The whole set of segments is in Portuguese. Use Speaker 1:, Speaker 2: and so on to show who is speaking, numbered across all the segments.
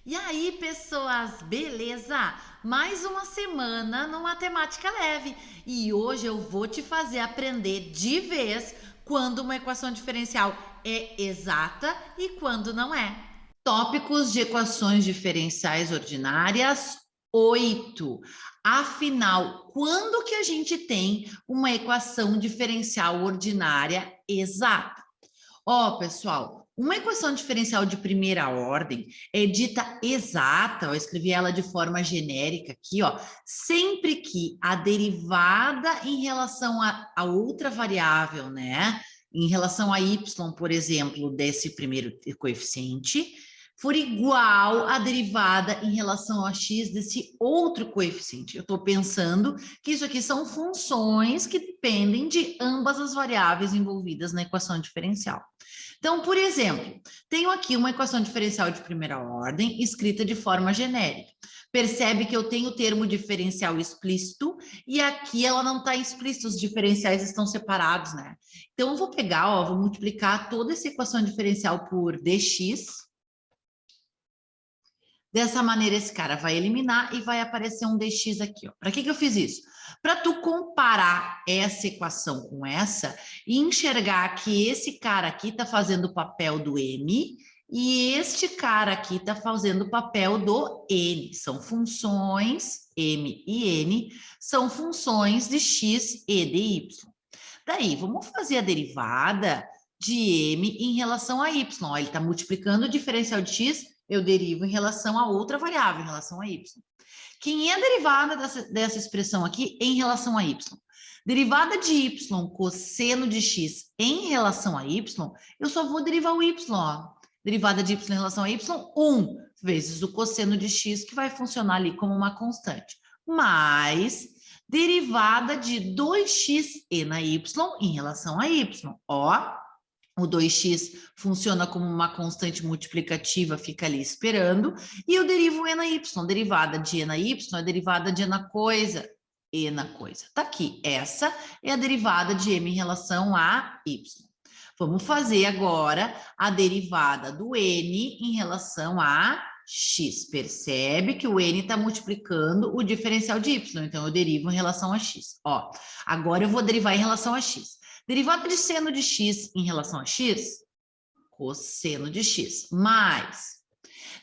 Speaker 1: E aí, pessoas, beleza? Mais uma semana no Matemática Leve. E hoje eu vou te fazer aprender de vez quando uma equação diferencial é exata e quando não é. Tópicos de equações diferenciais ordinárias 8. Afinal, quando que a gente tem uma equação diferencial ordinária exata? Pessoal, uma equação diferencial de primeira ordem é dita exata, eu escrevi ela de forma genérica aqui, sempre que a derivada em relação a outra variável, né? Em relação a y, por exemplo, desse primeiro coeficiente, for igual à derivada em relação a x desse outro coeficiente. Eu estou pensando que isso aqui são funções que dependem de ambas as variáveis envolvidas na equação diferencial. Então, por exemplo, tenho aqui uma equação diferencial de primeira ordem escrita de forma genérica. Percebe que eu tenho o termo diferencial explícito e aqui ela não está explícita, os diferenciais estão separados, né? Então, eu vou pegar, vou multiplicar toda essa equação diferencial por dx. Dessa maneira, esse cara vai eliminar e vai aparecer um dx aqui. Para que eu fiz isso? Para tu comparar essa equação com essa e enxergar que esse cara aqui está fazendo o papel do m e este cara aqui está fazendo o papel do n. São funções, m e n, são funções de x e de y. Daí, vamos fazer a derivada de m em relação a y. Ele está multiplicando o diferencial de x, eu derivo em relação a outra variável, em relação a y. Quem é a derivada dessa expressão aqui em relação a y? Derivada de y cosseno de x em relação a y, eu só vou derivar o y, Derivada de y em relação a y, 1 vezes o cosseno de x, que vai funcionar ali como uma constante, mais derivada de 2xe na y em relação a y. O 2x funciona como uma constante multiplicativa, fica ali esperando, e eu derivo e na y. Derivada de e na y é derivada de e na coisa. Tá aqui. Essa é a derivada de m em relação a y. Vamos fazer agora a derivada do n em relação a x. Percebe que o n está multiplicando o diferencial de y, então eu derivo em relação a x. Agora eu vou derivar em relação a x. Derivada de seno de x em relação a x, cosseno de x, mais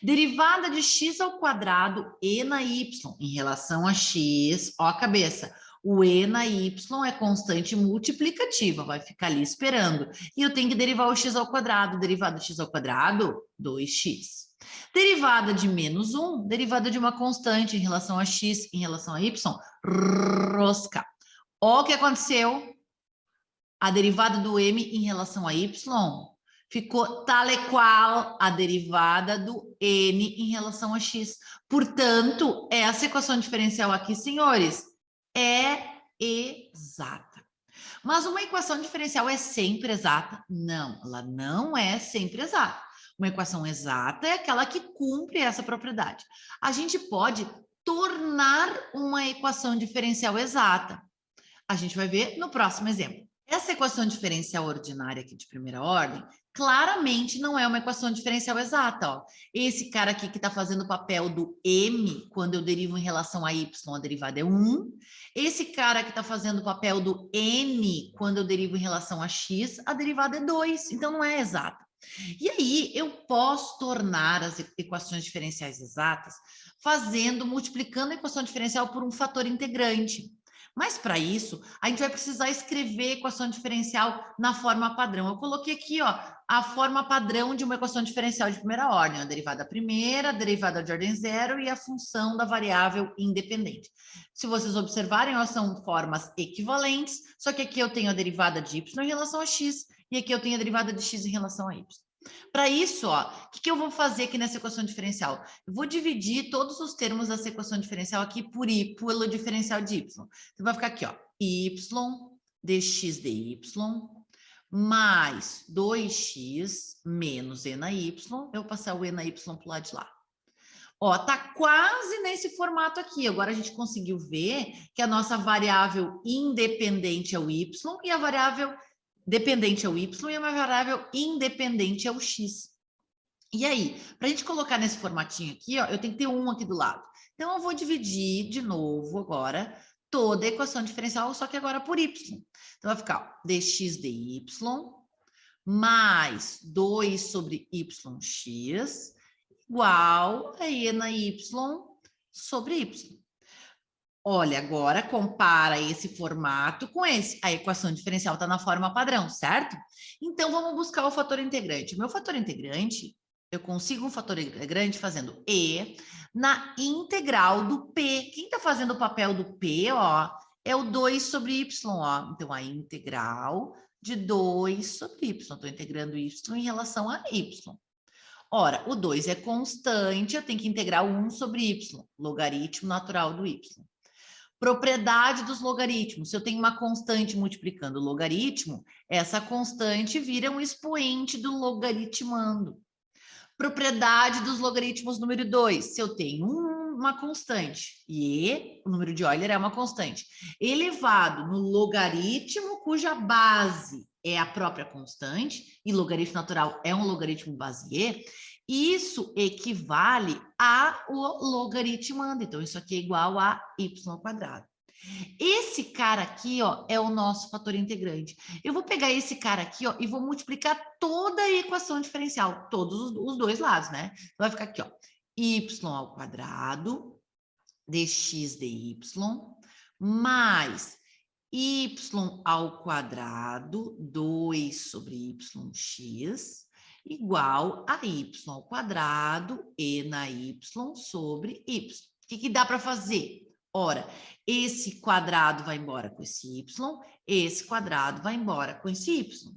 Speaker 1: derivada de x ao quadrado e na y em relação a x, a cabeça. O e na y é constante multiplicativa, vai ficar ali esperando. E eu tenho que derivar o x ao quadrado. Derivada de x ao quadrado, 2x. Derivada de menos 1, derivada de uma constante em relação a x, em relação a y, rosca. O que aconteceu? A derivada do m em relação a y ficou tal e qual a derivada do n em relação a x. Portanto, essa equação diferencial aqui, senhores, é exata. Mas uma equação diferencial é sempre exata? Não, ela não é sempre exata. Uma equação exata é aquela que cumpre essa propriedade. A gente pode tornar uma equação diferencial exata. A gente vai ver no próximo exemplo. Essa equação diferencial ordinária aqui de primeira ordem, claramente não é uma equação diferencial exata. Esse cara aqui que está fazendo o papel do m, quando eu derivo em relação a y, a derivada é 1. Esse cara que está fazendo o papel do n, quando eu derivo em relação a x, a derivada é 2. Então, não é exata. E aí, eu posso tornar as equações diferenciais exatas multiplicando a equação diferencial por um fator integrante. Mas para isso, a gente vai precisar escrever a equação diferencial na forma padrão. Eu coloquei aqui, a forma padrão de uma equação diferencial de primeira ordem, a derivada primeira, a derivada de ordem zero e a função da variável independente. Se vocês observarem, são formas equivalentes, só que aqui eu tenho a derivada de y em relação a x e aqui eu tenho a derivada de x em relação a y. Para isso, o que eu vou fazer aqui nessa equação diferencial? Eu vou dividir todos os termos dessa equação diferencial aqui pelo diferencial de y. Então, vai ficar aqui, y dx dy mais 2x menos e na y. Eu vou passar o e na y para o lado de lá. Tá quase nesse formato aqui. Agora a gente conseguiu ver que a nossa variável independente é o y e a variável dependente é o y e uma variável independente é o x. E aí, para a gente colocar nesse formatinho aqui, ó, eu tenho que ter um aqui do lado. Então, eu vou dividir de novo agora toda a equação diferencial, só que agora por y. Então, vai ficar ó, dx dy mais 2 sobre yx igual a e na y sobre y. Olha, agora compara esse formato com esse. A equação diferencial está na forma padrão, certo? Então, vamos buscar o fator integrante. O meu fator integrante, eu consigo um fator integrante fazendo E na integral do P. Quem está fazendo o papel do P, ó, é o 2 sobre Y, ó. Então, a integral de 2 sobre Y. Estou integrando Y em relação a Y. Ora, o 2 é constante, eu tenho que integrar o 1 sobre Y, logaritmo natural do Y. Propriedade dos logaritmos. Se eu tenho uma constante multiplicando o logaritmo, essa constante vira um expoente do logaritmando. Propriedade dos logaritmos número 2. Se eu tenho uma constante, e o número de Euler é uma constante, elevado no logaritmo cuja base é a própria constante, e logaritmo natural é um logaritmo Basquiat, isso equivale ao logaritmando. Então, isso aqui é igual a y². Esse cara aqui, ó, é o nosso fator integrante. Eu vou pegar esse cara aqui, ó, e vou multiplicar toda a equação diferencial, todos os dois lados, né? Então, vai ficar aqui, ó, y² dx dy mais y², 2 sobre yx, igual a y² e na y sobre y. O que dá para fazer? Ora, esse quadrado vai embora com esse y, esse quadrado vai embora com esse y.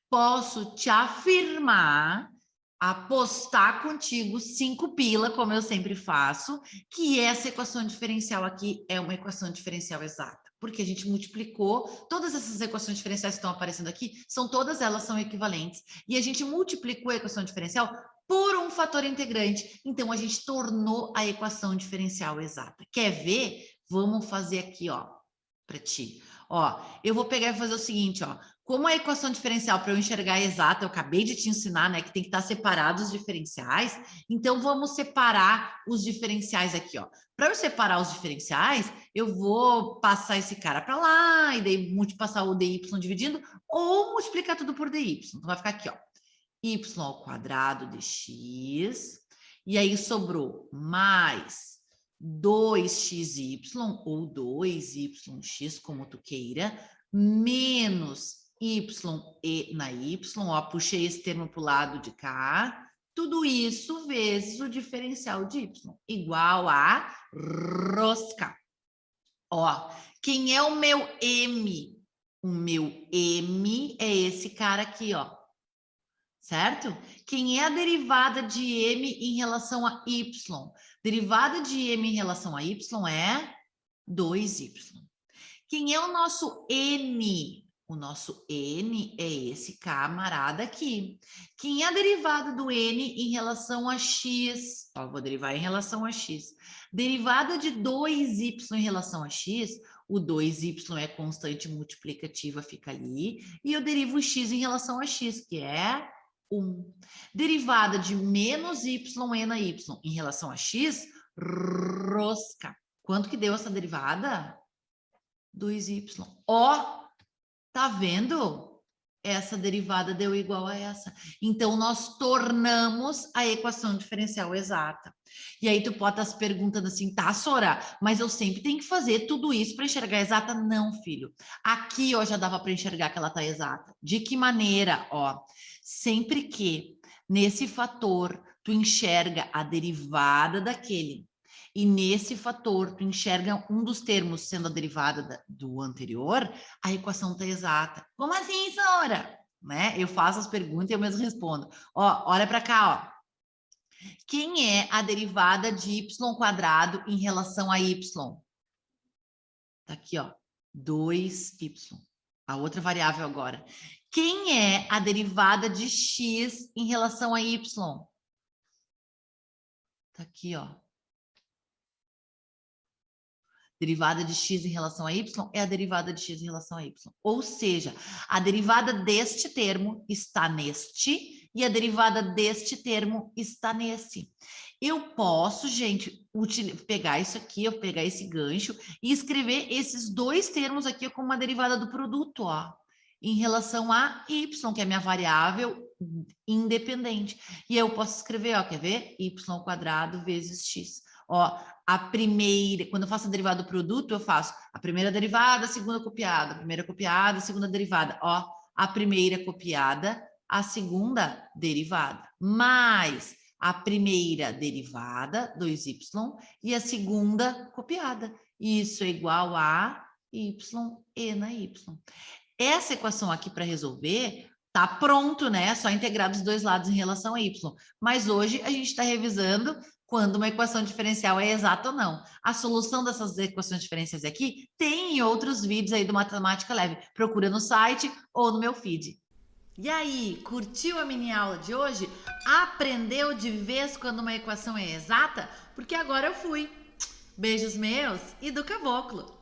Speaker 1: Posso te afirmar, apostar contigo 5 pila, como eu sempre faço, que essa equação diferencial aqui é uma equação diferencial exata. Porque a gente multiplicou, todas essas equações diferenciais que estão aparecendo aqui, todas elas são equivalentes. E a gente multiplicou a equação diferencial por um fator integrante. Então, a gente tornou a equação diferencial exata. Quer ver? Vamos fazer aqui, ó, para ti. Ó, eu vou pegar e fazer o seguinte, ó. Como a equação diferencial, para eu enxergar exata, eu acabei de te ensinar, né, que tem que estar separados os diferenciais. Então, vamos separar os diferenciais aqui, ó. Para eu separar os diferenciais, eu vou passar esse cara para lá, e daí multiplicar o dy dividindo, ou multiplicar tudo por dy. Então, vai ficar aqui, ó, y² dx, e aí sobrou mais 2xy, ou 2yx, como tu queira, menos y e na y, ó, puxei esse termo para o lado de cá, tudo isso vezes o diferencial de y, igual a rosca. Ó, quem é o meu m? O meu m é esse cara aqui, ó. Certo? Quem é a derivada de m em relação a y? Derivada de m em relação a y é 2y. Quem é o nosso n? O nosso n é esse camarada aqui. Quem é a derivada do n em relação a x? Ó, vou derivar em relação a x. Derivada de 2y em relação a x, o 2y é constante multiplicativa, fica ali. E eu derivo x em relação a x, que é 1. Derivada de menos y e na y em relação a x, rosca. Quanto que deu essa derivada? 2y. Ó, tá vendo? Essa derivada deu igual a essa. Então, nós tornamos a equação diferencial exata. E aí, tu pode estar se perguntando assim, tá, Sora, mas eu sempre tenho que fazer tudo isso para enxergar exata? Não, filho. Aqui, ó, já dava para enxergar que ela tá exata. De que maneira? Ó, sempre que nesse fator tu enxerga a derivada daquele e nesse fator tu enxerga um dos termos sendo a derivada do anterior, a equação está exata. Como assim, Sora? Né? Eu faço as perguntas e eu mesmo respondo. Ó, olha para cá, ó. Quem é a derivada de y² em relação a y? Tá aqui, ó, 2y. A outra variável agora. Quem é a derivada de x em relação a y? Tá aqui, ó. Derivada de x em relação a y é a derivada de x em relação a y. Ou seja, a derivada deste termo está neste e a derivada deste termo está nesse. Eu posso, gente, pegar isso aqui, eu pegar esse gancho e escrever esses dois termos aqui como uma derivada do produto, ó, em relação a y, que é a minha variável independente. E aí eu posso escrever, ó, quer ver? Y² vezes x. Ó, a primeira, quando eu faço a derivada do produto, eu faço a primeira derivada, a segunda copiada, a primeira copiada, a segunda derivada. Ó, a primeira copiada, a segunda derivada, mais a primeira derivada, 2y, e a segunda copiada. Isso é igual a y e na y. Essa equação aqui para resolver tá pronto, né? É só integrar dos dois lados em relação a y. Mas hoje a gente está revisando quando uma equação diferencial é exata ou não. A solução dessas equações diferenciais aqui tem em outros vídeos aí do Matemática Leve. Procura no site ou no meu feed. E aí, curtiu a mini aula de hoje? Aprendeu de vez quando uma equação é exata? Porque agora eu fui. Beijos meus e do caboclo!